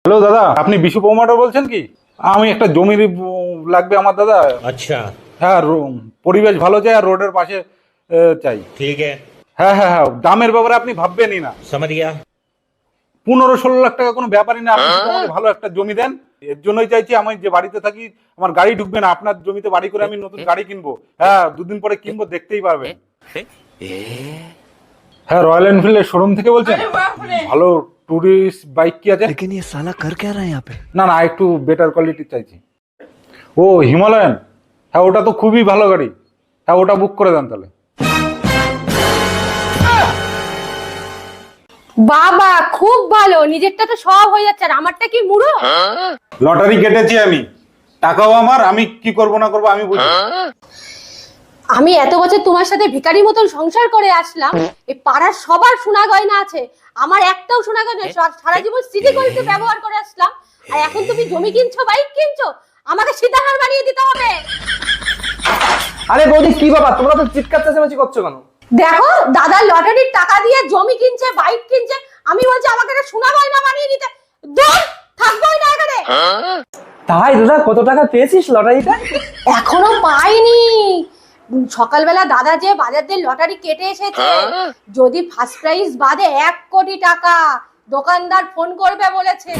Hello দাদা, আপনি Bishu promoter বলছেন কি? আমি একটা জমি লাগবে আমার দাদা। अच्छा হ্যাঁ, পরিবেশ ভালো চাই আর রোডের পাশে চাই। ठीक है হ্যাঁ হ্যাঁ হ্যাঁ, দামের ব্যাপারে আপনি ভাববেনই না। समझ गया 15-16 লাখ টাকা কোনো ব্যাপারই না। আপনি শুধু আমাকে ভালো একটা জমি দেন। এর জন্যই চাইছি, আমি যে বাড়িতে থাকি আমার গাড়ি ঢুকবে না। আপনার জমিতে বাড়ি করে আমি নতুন গাড়ি কিনবো। হ্যাঁ, 2 দিন পরে কিনবো, দেখতেই পারবেন। হ্যাঁ, রয়্যাল এনফিল্ডের শোরুম থেকে বলছেন? ভালো টুরিস্ট বাইক কি আছে? लेकिन ये साला कर क्या रहा है यहाँ पे? না না, একটু বেটার কোয়ালিটির চাইছি। ও হিমালয়ান, হ্যাঁ ওটা তো খুবই ভালো গাড়ি। হ্যাঁ, ওটা বুক করে দেন তাহলে। বাবা খুব ভালো, নিজেরটা তো সব হয়ে যাচ্ছে আর আমারটা কি মুড়ো? লটারি কেটেছি আমি, টাকাও আমার। আমি কি করব না করব আমি বুঝি। আমি এত বছর তোমার সাথে ভিখারি মতন সংসার করে আসলাম, এই পাড়ার সবার সোনা গয়না আছে, আমার একটাও সোনা গয়না নেই। সারা জীবন সিটি গোল্ডকে ব্যবহার করে আসলাম, আর এখন তুমি জমি কিনছো, বাইক কিনছো, আমাকে সীতাহার বানিয়ে দিতে হবে। আরে বৌদি কি বাবা, তোমরা তো চিৎকার চেঁচামেচি করছো কেন? দেখো দাদা লটারির টাকা দিয়ে জমি কিনছে, বাইক কিনছে, আমি বলছি আমাকে একটা সোনা গয়না বানিয়ে দিতে। দূর, থাকবোই না এখানে। তাই দাদা, কত টাকা পেয়েছিস লটারিতে? এখনো পাইনি। সকালবেলা দাদা যে বাজার দিয়ে লটারি কেটে এসেছে, যদি ফার্স্ট প্রাইজ বাদে 1 কোটি টাকা, দোকানদার ফোন করবে বলেছে।